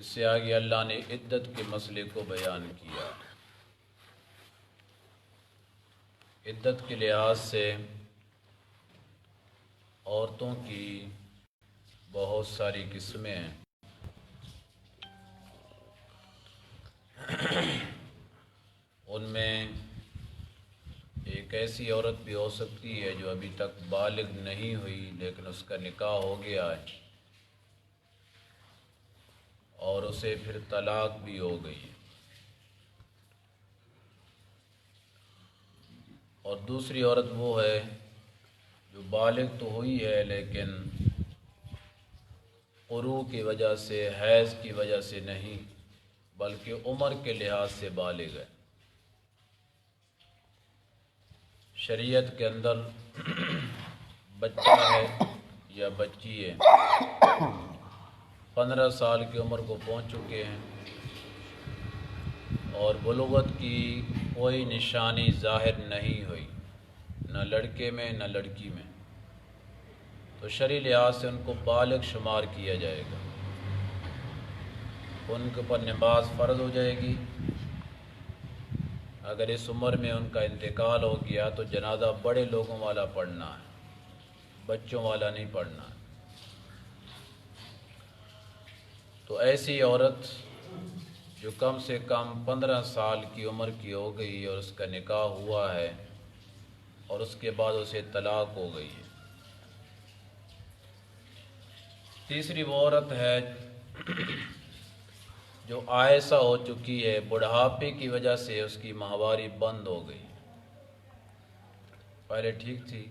سے آگے اللہ نے عدت کے مسئلے کو بیان کیا۔ عدت کے لحاظ سے عورتوں کی بہت ساری قسمیں ہیں۔ ان میں ایک ایسی عورت بھی ہو سکتی ہے جو ابھی تک بالغ نہیں ہوئی لیکن اس کا نکاح ہو گیا ہے اور اسے پھر طلاق بھی ہو گئی ہے، اور دوسری عورت وہ ہے جو بالغ تو ہوئی ہے لیکن قروء کی وجہ سے، حیض کی وجہ سے نہیں بلکہ عمر کے لحاظ سے بالغ ہے۔ شریعت کے اندر بچہ ہے یا بچی ہے 15 سال کی عمر کو پہنچ چکے ہیں اور بلوغت کی کوئی نشانی ظاہر نہیں ہوئی، نہ لڑکے میں نہ لڑکی میں، تو شرعی لحاظ سے ان کو بالغ شمار کیا جائے گا۔ ان کے اوپر نماز فرض ہو جائے گی۔ اگر اس عمر میں ان کا انتقال ہو گیا تو جنازہ بڑے لوگوں والا پڑھنا ہے، بچوں والا نہیں پڑھنا ہے۔ تو ایسی عورت جو کم سے کم 15 سال کی عمر کی ہو گئی اور اس کا نکاح ہوا ہے اور اس کے بعد اسے طلاق ہو گئی ہے۔ تیسری وہ عورت ہے جو آئسہ ہو چکی ہے، بڑھاپے کی وجہ سے اس کی ماہواری بند ہو گئی، پہلے ٹھیک تھی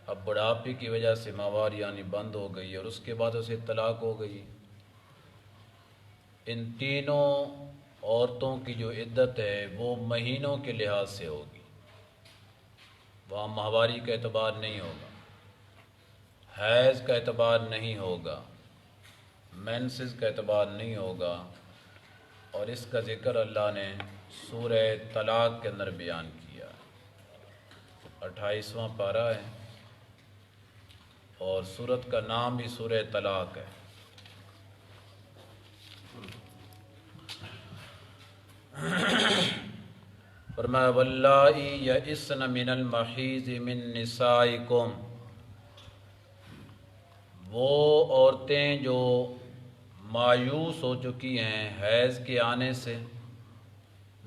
اب بڑھاپے کی وجہ سے ماہواری یعنی بند ہو گئی اور اس کے بعد اسے طلاق ہو گئی۔ ان تینوں عورتوں کی جو عدت ہے وہ مہینوں کے لحاظ سے ہوگی، وہاں ماہواری کا اعتبار نہیں ہوگا، حیض کا اعتبار نہیں ہوگا، مینسز کا اعتبار نہیں ہوگا، اور اس کا ذکر اللہ نے سورہ طلاق کے اندر بیان کیا۔ 28واں پارہ ہے اور سورت کا نام بھی سورہ طلاق ہے۔ فرمایا واللائی یئسن من المحیض من نسائکم، وہ عورتیں جو مایوس ہو چکی ہیں حیض کے آنے سے،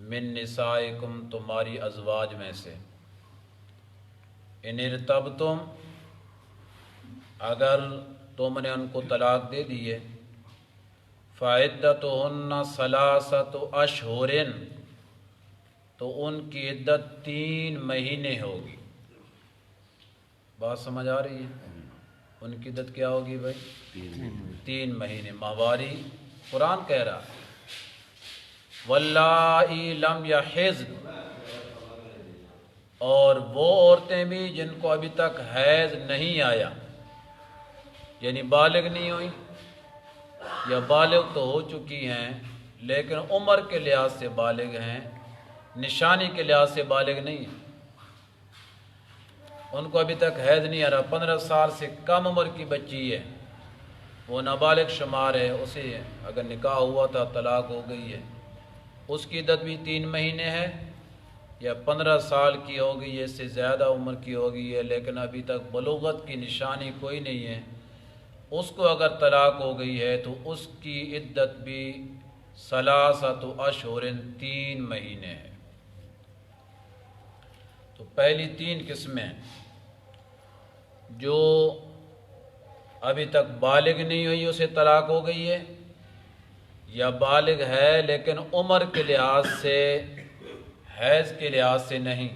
من نسائکم تمہاری ازواج میں سے، ان ارتبتم اگر تم نے ان کو طلاق دے دی ہے، فعدتہن ثلاثۃ اشہر، تو ان کی عدت 3 مہینے ہوگی۔ بات سمجھ آ رہی ہے؟ ان کی عدت کیا ہوگی بھائی؟ 3 مہینے۔ ماہواری قرآن کہہ رہا ہے واللائی لم یحضن، اور وہ عورتیں بھی جن کو ابھی تک حیض نہیں آیا، یعنی بالغ نہیں ہوئی یا بالغ تو ہو چکی ہیں لیکن عمر کے لحاظ سے بالغ ہیں، نشانی کے لحاظ سے بالغ نہیں ہیں، ان کو ابھی تک حیض نہیں آ رہا، 15 سال سے کم عمر کی بچی ہے، وہ نابالغ شمار ہے، اسے اگر نکاح ہوا تھا طلاق ہو گئی ہے، اس کی عدت بھی 3 مہینے ہے، یا 15 سال کی ہو گئی ہے، اس سے زیادہ عمر کی ہو گئی ہے لیکن ابھی تک بلوغت کی نشانی کوئی نہیں ہے، اس کو اگر طلاق ہو گئی ہے تو اس کی عدت بھی ثلاثۃ اشہر 3 مہینے ہے۔ تو پہلی 3 قسمیں جو ابھی تک بالغ نہیں ہوئی اسے طلاق ہو گئی ہے، یا بالغ ہے لیکن عمر کے لحاظ سے حیض کے لحاظ سے نہیں،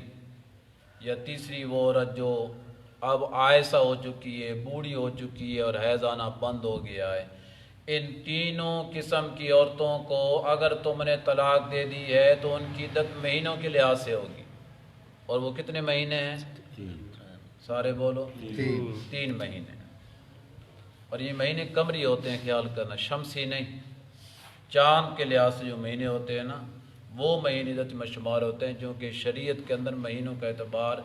یا تیسری وہ عورت جو اب آئسہ ہو چکی ہے، بوڑھی ہو چکی ہے اور حیض آنا بند ہو گیا ہے۔ ان تینوں قسم کی عورتوں کو اگر تم نے طلاق دے دی ہے تو ان کی عدت مہینوں کے لحاظ سے ہوگی، اور وہ کتنے مہینے ہیں؟ سارے بولو 3 مہینے، اور یہ مہینے قمری ہوتے ہیں، خیال کرنا، شمسی نہیں، چاند کے لحاظ سے جو مہینے ہوتے ہیں نا وہ مہینے عدت میں شمار ہوتے ہیں، کیونکہ شریعت کے اندر مہینوں کا اعتبار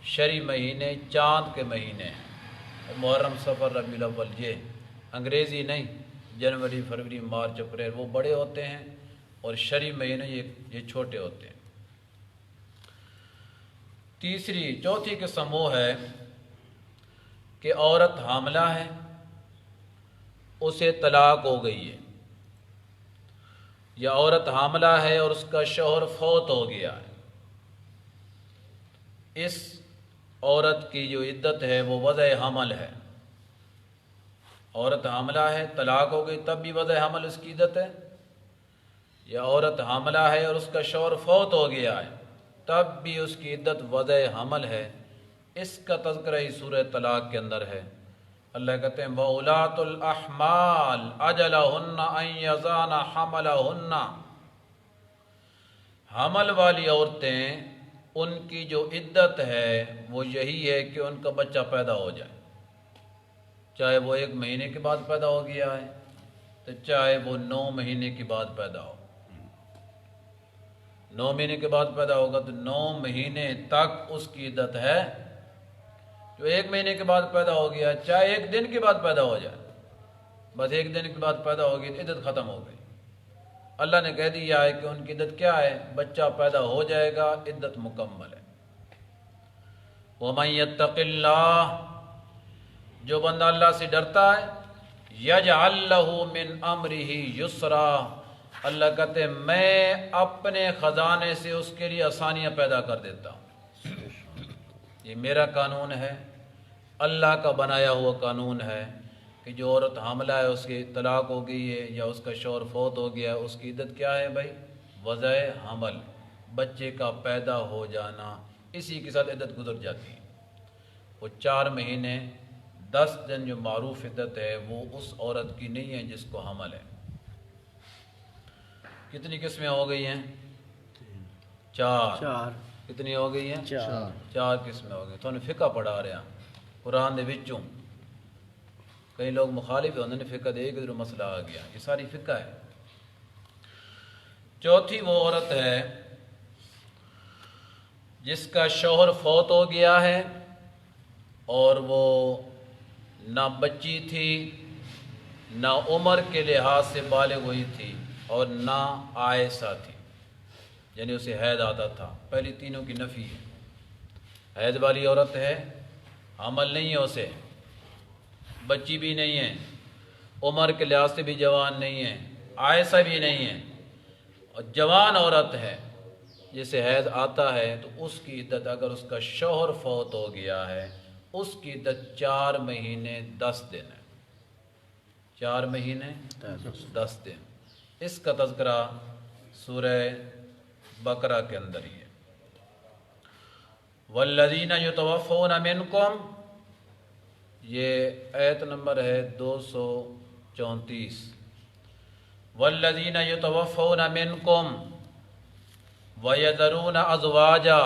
شرعی مہینے چاند کے مہینے ہیں، محرم صفر ربیع الاول، یہ انگریزی نہیں، جنوری فروری مارچ اپریل وہ بڑے ہوتے ہیں اور شرعی مہینے یہ چھوٹے ہوتے ہیں۔ چوتھی قسم وہ ہے کہ عورت حاملہ ہے، اسے طلاق ہو گئی ہے، یا عورت حاملہ ہے اور اس کا شوہر فوت ہو گیا ہے۔ اس عورت کی جو عدت ہے وہ وضع حمل ہے۔ عورت حاملہ ہے، طلاق ہو گئی، تب بھی وضع حمل اس کی عدت ہے، یا عورت حاملہ ہے اور اس کا شوہر فوت ہو گیا ہے، تب بھی اس کی عدت وضع حمل ہے۔ اس کا تذکرہ ہی سورہ طلاق کے اندر ہے۔ اللہ کہتے ہیں وَأُولَاتُ الْأَحْمَالِ أَجَلَهُنَّ أَن يَضَعْنَ حَمْلَهُنَّ، حمل والی عورتیں ان کی جو عدت ہے وہ یہی ہے کہ ان کا بچہ پیدا ہو جائے، چاہے وہ 1 مہینے کے بعد پیدا ہو گیا ہے تو چاہے وہ 9 مہینے کے بعد پیدا ہو۔ 9 مہینے کے بعد پیدا ہوگا تو 9 مہینے تک اس کی عدت ہے۔ جو 1 مہینے کے بعد پیدا ہو گیا چاہے 1 دن کے بعد پیدا ہو جائے، بس 1 دن کے بعد پیدا ہوگی تو عدت ختم ہو گئی۔ اللہ نے کہہ دیا ہے کہ ان کی عدت کیا ہے، بچہ پیدا ہو جائے گا، عدت مکمل ہے۔ وَمَن يَتَّقِ اللَّهَ، جو بندہ اللہ سے ڈرتا ہے، يَجْعَل لَّهُ مِنْ أَمْرِهِ يُسْرًا، اللہ کہتے ہیں میں اپنے خزانے سے اس کے لیے آسانیاں پیدا کر دیتا ہوں۔ یہ میرا قانون ہے، اللہ کا بنایا ہوا قانون ہے کہ جو عورت حاملہ ہے اس کی طلاق ہو گئی ہے یا اس کا شوہر فوت ہو گیا ہے، اس کی عدت کیا ہے بھائی؟ وضع حمل، بچے کا پیدا ہو جانا، اسی کے ساتھ عدت گزر جاتی ہے۔ وہ 4 مہینے 10 دن جو معروف عدت ہے وہ اس عورت کی نہیں ہے جس کو حمل ہے۔ کتنی قسمیں ہو گئی ہیں؟ 4۔ کتنی ہو گئی ہیں؟ 4 قسمیں ہو گئی۔ تو انہیں فقہ پڑھا رہے ہیں قرآن دے وچوں، کئی لوگ مخالف ہوندے نے فقہ دے کہ مسئلہ آ گیا، یہ ساری فقہ ہے۔ چوتھی وہ عورت ہے جس کا شوہر فوت ہو گیا ہے اور وہ نہ بچی تھی، نہ عمر کے لحاظ سے بالغ ہوئی تھی اور نہ آئسہ تھی، یعنی اسے حید آتا تھا۔ پہلی تینوں کی نفی ہے۔ حید والی عورت ہے، حمل نہیں ہے اسے، بچی بھی نہیں ہے، عمر کے لحاظ سے بھی جوان نہیں ہے، آئسہ بھی نہیں ہے، اور جوان عورت ہے جسے حید آتا ہے تو اس کی عدت اگر اس کا شوہر فوت ہو گیا ہے اس کی عدت 4 مہینے 10 دن ہے۔ 4 مہینے 10 دن۔ اس کا تذکرہ سورہ بقرہ کے اندر ہی ہے۔ والذین یتوفون منکم، یہ آیت نمبر ہے 234۔ والذین یتوفون منکم وَيَذَرُونَ أَزْوَاجًا،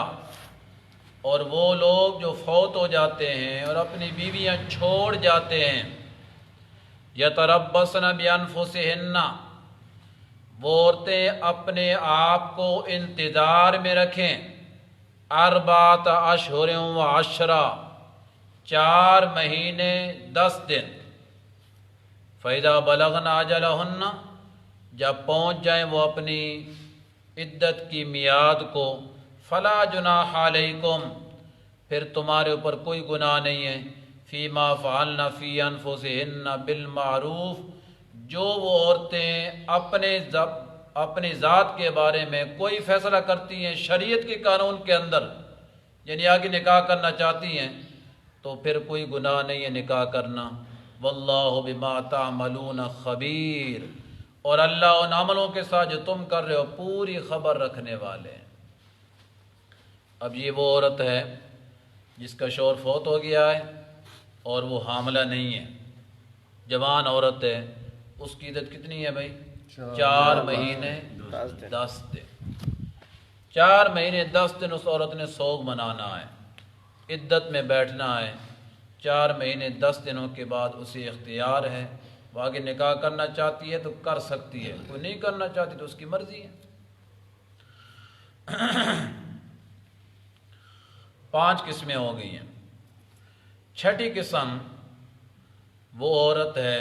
اور وہ لوگ جو فوت ہو جاتے ہیں اور اپنی بیویاں چھوڑ جاتے ہیں، يَتَرَبَّصْنَ بِأَنفُسِهِنَّ، وہ عورتیں اپنے آپ کو انتظار میں رکھیں، 4 اشہر و 10، 4 مہینے 10 دن۔ فَإِذَا بَلَغْنَ أَجَلَهُنَّ، جب پہنچ جائیں وہ اپنی عدت کی میعاد کو، فَلَا جُنَاحَ عَلَيْكُمْ، پھر تمہارے اوپر کوئی گناہ نہیں ہے، فِيمَا فَعَلْنَ فِي أَنفُسِهِنَّ بِالْمَعْرُوفِ، جو وہ عورتیں اپنی ذات کے بارے میں کوئی فیصلہ کرتی ہیں شریعت کے قانون کے اندر، یعنی آگے نکاح کرنا چاہتی ہیں تو پھر کوئی گناہ نہیں ہے نکاح کرنا۔ وَاللَّهُ بِمَا تَعْمَلُونَ خَبِيرٌ، اور اللہ ان عملوں کے ساتھ جو تم کر رہے ہو پوری خبر رکھنے والے ہیں۔ اب یہ وہ عورت ہے جس کا شوہر فوت ہو گیا ہے اور وہ حاملہ نہیں ہے، جوان عورت ہے، اس کی عدت کتنی ہے بھائی؟ 4 مہینے 10 دن۔ 4 مہینے 10 دن اس عورت نے سوگ منانا ہے، عدت میں بیٹھنا ہے۔ 4 مہینے 10 دنوں کے بعد اسے اختیار ہے، وہ آگے نکاح کرنا چاہتی ہے تو کر سکتی ہے، کوئی نہیں کرنا چاہتی تو اس کی مرضی ہے۔ 5 قسمیں ہو گئی ہیں۔ 6ٹھی قسم وہ عورت ہے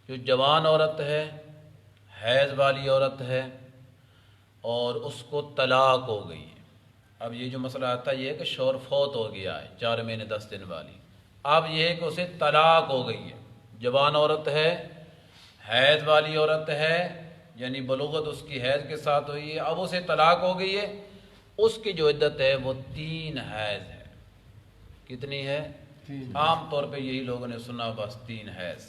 جو جوان عورت ہے، حیض والی عورت ہے اور اس کو طلاق ہو گئی ہے۔ اب یہ جو مسئلہ آتا ہے یہ ہے کہ شوہر فوت ہو گیا ہے 4 مہینے 10 دن والی، اب یہ ہے کہ اسے طلاق ہو گئی ہے، جوان عورت ہے، حیض والی عورت ہے، یعنی بلوغت اس کی حیض کے ساتھ ہوئی ہے، اب اسے طلاق ہو گئی ہے، اس کی جو عدت ہے وہ 3 حیض ہے۔ کتنی ہے؟ عام طور پہ یہی لوگوں نے سنا بس 3 حیض،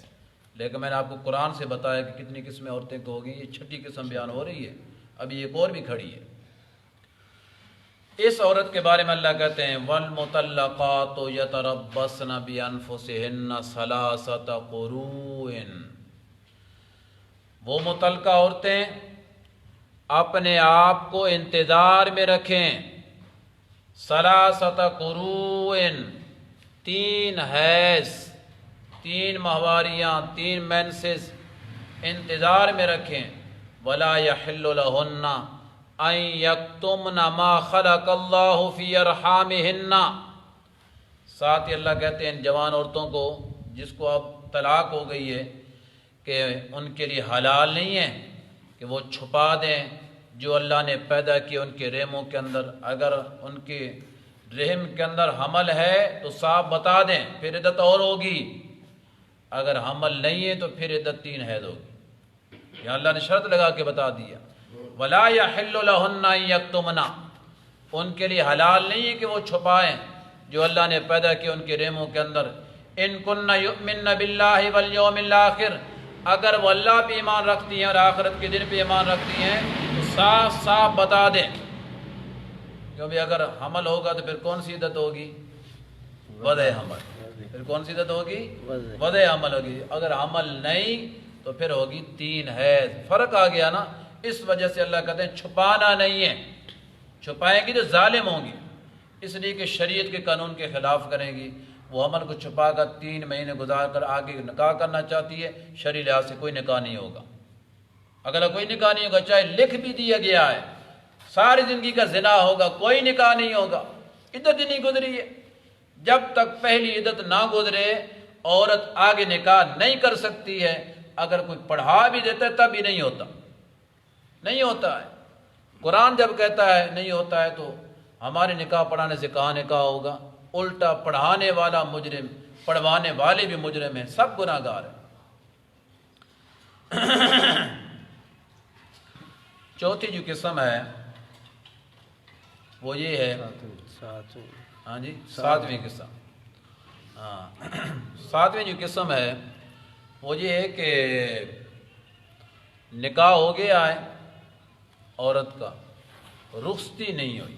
لیکن میں نے آپ کو قرآن سے بتایا کہ کتنی قسمیں عورتیں کو ہوگی، یہ 6ٹھی قسم بیان ہو رہی ہے، ابھی ایک اور بھی کھڑی ہے۔ اس عورت کے بارے میں اللہ کہتے ہیں وَالْمُطَلَّقَاتُ يَتَرَبَّصْنَ بِأَنفُسِهِنَّ ثَلَاثَةَ قُرُوءٍ، وہ متعلقہ عورتیں اپنے آپ کو انتظار میں رکھیں، ثلاثۃ قروء، 3 حیض، 3 ماہواریاں، 3 مینسز انتظار میں رکھیں۔ ولا یحل لہن ان یکتمن ما خلق اللہ فی ارحامہن، ساتھ ہی اللہ کہتے ہیں ان جوان عورتوں کو جس کو اب طلاق ہو گئی ہے کہ ان کے لیے حلال نہیں ہے کہ وہ چھپا دیں جو اللہ نے پیدا کیا ان کے رحموں کے اندر۔ اگر ان کے رحم کے اندر حمل ہے تو صاف بتا دیں، پھر عدت اور ہوگی، اگر حمل نہیں ہے تو پھر عدت 3 حیض ہوگی۔ یہ اللہ نے شرط لگا کے بتا دیا۔ ولا یحل لہن ان یکتمن، ان کے لیے حلال نہیں ہے کہ وہ چھپائیں جو اللہ نے پیدا کیا ان کے رحموں کے اندر۔ ان کن یؤمن باللہ والیوم الاخر، اگر وہ اللہ پہ ایمان رکھتی ہیں اور آخرت کے دن پہ ایمان رکھتی ہیں تو صاف صاف بتا دیں، کیونکہ اگر حمل ہوگا تو پھر کون سی عدت ہوگی؟ وضع حمل۔ پھر کون سی عدت ہوگی؟ وضع حمل ہوگی۔ اگر حمل نہیں تو پھر ہوگی 3 حیض۔ فرق آ گیا نا، اس وجہ سے اللہ کہتے ہیں چھپانا نہیں ہے، چھپائیں گی تو ظالم ہوں گی، اس لیے کہ شریعت کے قانون کے خلاف کریں گی۔ وہ عمل کو چھپا کر 3 مہینے گزار کر آگے نکاح کرنا چاہتی ہے، شرعی لحاظ سے کوئی نکاح نہیں ہوگا۔ اگر کوئی نکاح نہیں ہوگا، چاہے لکھ بھی دیا گیا ہے ساری زندگی کا زنا ہوگا، کوئی نکاح نہیں ہوگا، عدت ہی نہیں گزری ہے۔ جب تک پہلی عدت نہ گزرے عورت آگے نکاح نہیں کر سکتی ہے۔ اگر کوئی پڑھا بھی دیتا ہے تب بھی نہیں ہوتا، نہیں ہوتا ہے۔ قرآن جب کہتا ہے نہیں ہوتا ہے تو ہمارے نکاح پڑھانے سے کہاں نکاح ہوگا؟ الٹا پڑھانے والا مجرم، پڑھوانے والے بھی مجرم ہیں، سب گناہ گار ہیں۔ چوتھی جو قسم ہے وہ یہ ہے، ہاں جی 7ویں قسم، ہاں 7ویں جو قسم ہے وہ یہ ہے کہ نکاح ہو گیا ہے عورت کا، رخصتی نہیں ہوئی،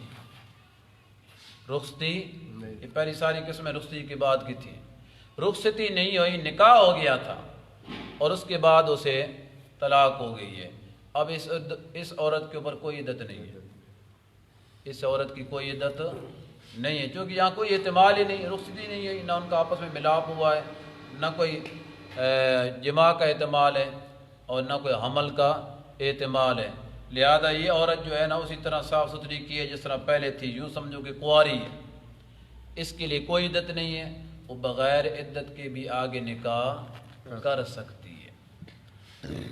رخصتی، یہ پہلی ساری قسمیں رخصتی کے بعد کی تھی، رخصتی نہیں ہوئی، نکاح ہو گیا تھا اور اس کے بعد اسے طلاق ہو گئی ہے۔ اب اس عورت کے اوپر کوئی عدت نہیں ہے، اس عورت کی کوئی عدت نہیں ہے، کیونکہ یہاں کوئی احتمال ہی نہیں، رخصتی نہیں ہے، نہ ان کا آپس میں ملاپ ہوا ہے، نہ کوئی جماع کا احتمال ہے اور نہ کوئی حمل کا احتمال ہے۔ لہذا یہ عورت جو ہے نا اسی طرح صاف ستھری کی ہے جس طرح پہلے تھی، یوں سمجھو کہ کنواری ہے، اس کے لیے کوئی عدت نہیں ہے، وہ بغیر عدت کے بھی آگے نکاح کر سکتی ہے۔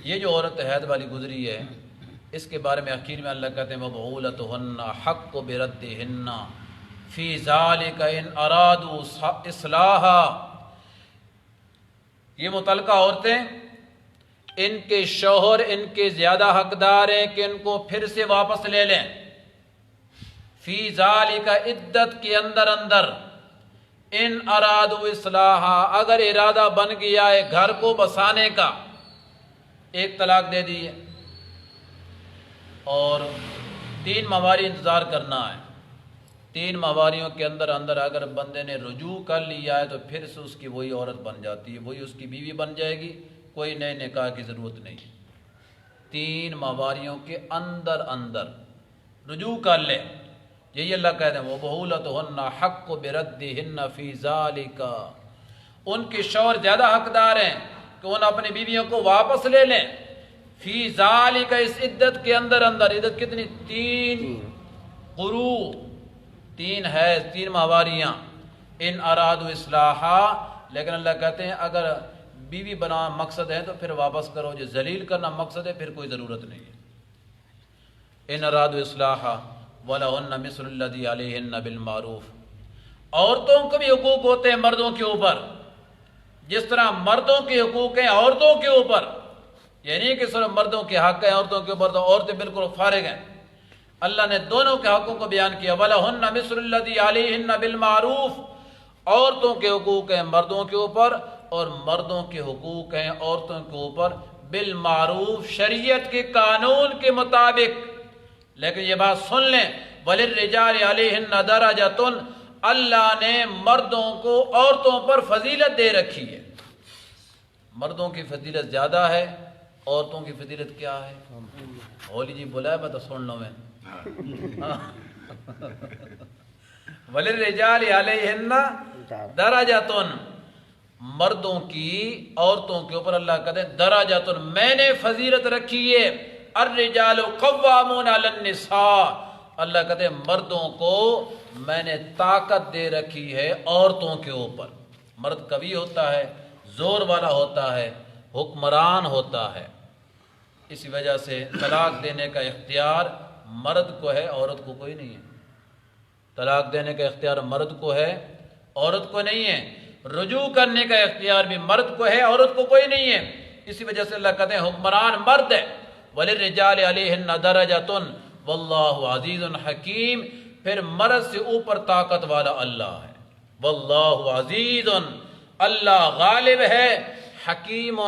یہ جو عورت حید والی گزری ہے اس کے بارے میں اخیر میں اللہ کہتے ہیں وَبُعُولَتُهُنَّ حَقُّ بِرَدِّهِنَّ فِي ذَلِكَ إِنْ أَرَادُوا إِصْلَاحًا، یہ متعلقہ عورتیں ان کے شوہر ان کے زیادہ حقدار ہیں کہ ان کو پھر سے واپس لے لیں، فی ذالک عدت کے اندر ان ارادوا اصلاحا، اگر ارادہ بن گیا ہے گھر کو بسانے کا، ایک طلاق دے دی ہے اور 3 ماہواری انتظار کرنا ہے، 3 ماہواریوں کے اندر اگر بندے نے رجوع کر لیا ہے تو پھر سے اس کی وہی عورت بن جاتی ہے، وہی اس کی بیوی بن جائے گی، کوئی نئے نکاح کی ضرورت نہیں۔ 3 ماہواریوں کے اندر رجوع کر لے، یہی اللہ کہتے ہیں وَبُعُولَتُهُنَّ حَقُّ بِرَدِّهِنَّ فِي ذَلِكَ، ان کے شوہر زیادہ حقدار ہیں کہ ان اپنی بیویوں کو واپس لے لیں، فی ذالک اس عدت کے اندر عدت کتنی؟ 3 قروء، 3 حیض، 3 ماہواریاں، ان ارادوا اصلاحا، لیکن اللہ کہتے ہیں اگر بیوی بنا مقصد ہے تو پھر واپس کرو، جو ذلیل کرنا مقصد ہے پھر کوئی ضرورت نہیں ہے۔ ان ارادوا اصلاحا ولہن مثل الذی علیہن بالمعروف، عورتوں کو بھی حقوق ہوتے ہیں مردوں کے اوپر، جس طرح مردوں کے حقوق ہیں عورتوں کے اوپر، یعنی کہ صرف مردوں کے حق ہیں عورتوں کے اوپر، تو عورتیں بالکل فارغ ہیں۔ اللہ نے دونوں کے حقوق کو بیان کیا، وَلَهُنَّ مِثْلُ الَّذِي عَلَيْهِنَّ بِالْمَعْرُوفِ، عورتوں کے حقوق ہیں مردوں کے اوپر اور مردوں کے حقوق ہیں عورتوں کے اوپر بالمعروف، شریعت کے قانون کے مطابق۔ لیکن یہ بات سن لیں، وَلِلرِّجَالِ عَلَيْهِنَّ دَرَجَةٌ، اللہ نے مردوں کو عورتوں پر فضیلت دے رکھی ہے۔ مردوں کی فضیلت زیادہ ہے، عورتوں کی فضیلت کیا ہے؟ ہولی جی بلائے بتا سن لو میں۔ وَلِلرِّجَالِ عَلَيْهِنَّ دَرَجَةٌ، مردوں کی عورتوں کے اوپر اللہ کہتے ہیں دراجاتن، میں نے فضیلت رکھی ہے۔ الرجال قوامون علی النساء، اللہ کہتے ہیں مردوں کو میں نے طاقت دے رکھی ہے عورتوں کے اوپر۔ مرد قوی ہوتا ہے، زور والا ہوتا ہے، حکمران ہوتا ہے، اسی وجہ سے طلاق دینے کا اختیار مرد کو ہے، عورت کو کوئی نہیں ہے۔ طلاق دینے کا اختیار مرد کو ہے، عورت کو نہیں ہے۔ رجوع کرنے کا اختیار بھی مرد کو ہے، عورت کو کوئی نہیں ہے۔ اسی وجہ سے اللہ کہتے ہیں حکمران مرد ہے۔ وَلِلرِّجَالِ عَلَيْهِنَّ دَرَجَةٌ وَاللَّهُ عَزِيزٌ حَكِيمٌ، پھر مرد سے اوپر طاقت والا اللہ ہے۔ وَاللَّهُ عَزِيزٌ، اللہ غالب ہے، حکیم،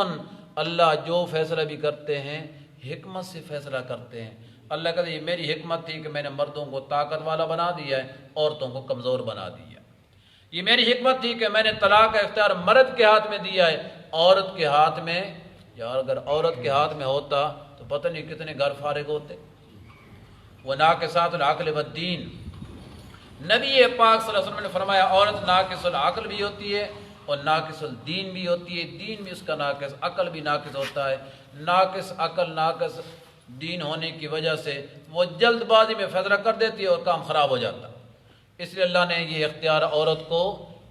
اللہ جو فیصلہ بھی کرتے ہیں حکمت سے فیصلہ کرتے ہیں۔ اللہ کہتے ہیں یہ میری حکمت تھی کہ میں نے مردوں کو طاقت والا بنا دیا ہے، عورتوں کو کمزور بنا دیا۔ یہ میری حکمت تھی کہ میں نے طلاق کا اختیار مرد کے ہاتھ میں دیا ہے، عورت کے ہاتھ میں، یار اگر عورت کے ہاتھ میں ہوتا تو پتہ نہیں کتنے گھر فارغ ہوتے۔ وَنَاقِصَاتُ الْعَقْلِ وَالدِّينِ، نبی پاک صلی اللہ علیہ وسلم نے فرمایا عورت ناقص العقل بھی ہوتی ہے اور ناقص الدین بھی ہوتی ہے، دین بھی اس کا ناقص، عقل بھی ناقص ہوتا ہے۔ ناقص عقل ناقص دین ہونے کی وجہ سے وہ جلد بازی میں فیصلہ کر دیتی ہے اور کام خراب ہو جاتا۔ اس لیے اللہ نے یہ اختیار عورت کو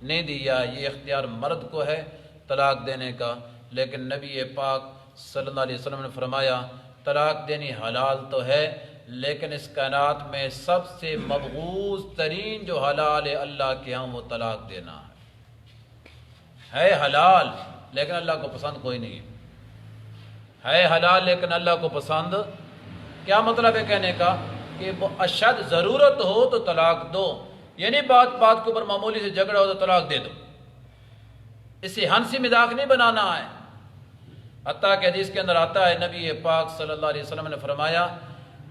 نہیں دیا، یہ اختیار مرد کو ہے طلاق دینے کا۔ لیکن نبی پاک صلی اللہ علیہ وسلم نے فرمایا طلاق دینی حلال تو ہے، لیکن اس کائنات میں سب سے مبغوض ترین جو حلال ہے اللہ کے ہاں وہ طلاق دینا ہے حلال، لیکن اللہ کو پسند کوئی نہیں ہے حلال لیکن اللہ کو پسند۔ کیا مطلب ہے کہنے کا کہ اشد ضرورت ہو تو طلاق دو، یعنی بات بات کے اوپر معمولی سے جھگڑا ہو تو طلاق دے دو، اسے ہنسی مذاق نہیں بنانا ہے۔ حتیٰ کہ حدیث کے اندر آتا ہے نبی پاک صلی اللہ علیہ وسلم نے فرمایا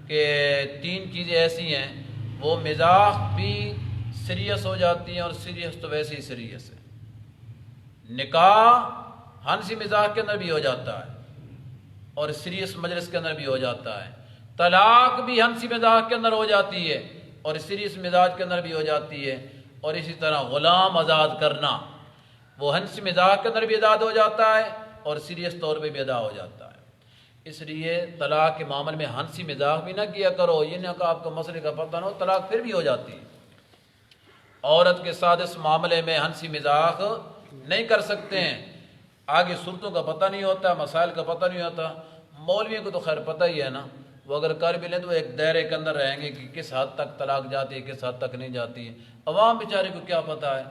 کہ 3 چیزیں ایسی ہیں وہ مزاح بھی سیریس ہو جاتی ہیں اور سیریس تو ویسے ہی سیریس ہے۔ نکاح ہنسی مزاح کے اندر بھی ہو جاتا ہے اور سیریس مجلس کے اندر بھی ہو جاتا ہے۔ طلاق بھی ہنسی مزاح کے اندر ہو جاتی ہے اور سیریس مزاج کے اندر بھی ہو جاتی ہے۔ اور اسی طرح غلام آزاد کرنا، وہ ہنسی مزاح کے اندر بھی آزاد ہو جاتا ہے اور سیریس طور پہ بھی ادا ہو جاتا ہے۔ اس لیے طلاق کے معاملے میں ہنسی مزاح بھی نہ کیا کرو، یہ نہ کہ آپ کو مسئلے کا پتہ نہ ہو، طلاق پھر بھی ہو جاتی ہے۔ عورت کے ساتھ اس معاملے میں ہنسی مزاح نہیں کر سکتے ہیں، آگے صورتوں کا پتہ نہیں ہوتا، مسائل کا پتہ نہیں ہوتا۔ مولویوں کو تو خیر پتہ ہی ہے نا، وہ اگر کر بھی لیں تو وہ ایک دائرے کے اندر رہیں گے کہ کس حد تک طلاق جاتی ہے کس حد تک نہیں جاتی ہے۔ عوام بیچارے کو کیا پتہ ہے،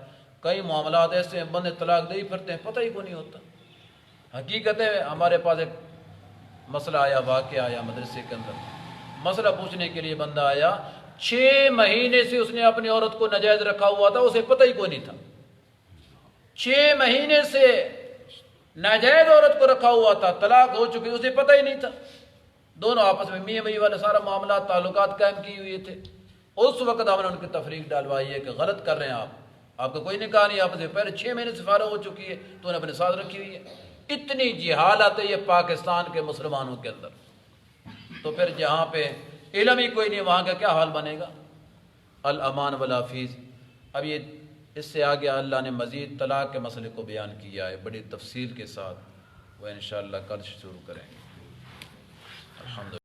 کئی معاملات ایسے ہیں بندے طلاق دے ہی پھرتے ہیں، پتہ ہی کو نہیں ہوتا۔ حقیقت ہے ہمارے پاس ایک مسئلہ آیا، واقعہ آیا مدرسے کے اندر، مسئلہ پوچھنے کے لیے بندہ آیا، 6 مہینے سے اس نے اپنی عورت کو ناجائز رکھا ہوا تھا، اسے پتہ ہی کوئی نہیں تھا۔ 6 مہینے سے ناجائز عورت کو رکھا ہوا تھا، طلاق ہو چکی، اسے پتہ ہی نہیں تھا۔ دونوں آپس میں میاں بیوی والے سارا معاملات تعلقات قائم کیے ہوئے تھے۔ اس وقت ہم نے ان کی تفریق ڈالوائی ہے کہ غلط کر رہے ہیں آپ کا کوئی نکاح نہیں، آپ سے پہلے 6 مہینے سے فارغ ہو چکی ہے تو انہیں اپنے ساتھ رکھی ہوئی ہے۔ اتنی جہالت ہے یہ پاکستان کے مسلمانوں کے اندر، تو پھر جہاں پہ علم ہی کوئی نہیں وہاں کا کیا حال بنے گا؟ الامان والحفیظ۔ اب یہ اس سے آگے اللہ نے مزید طلاق کے مسئلے کو بیان کیا ہے بڑی تفصیل کے ساتھ، وہ انشاءاللہ کل شروع کریں گے۔ الحمدللہ۔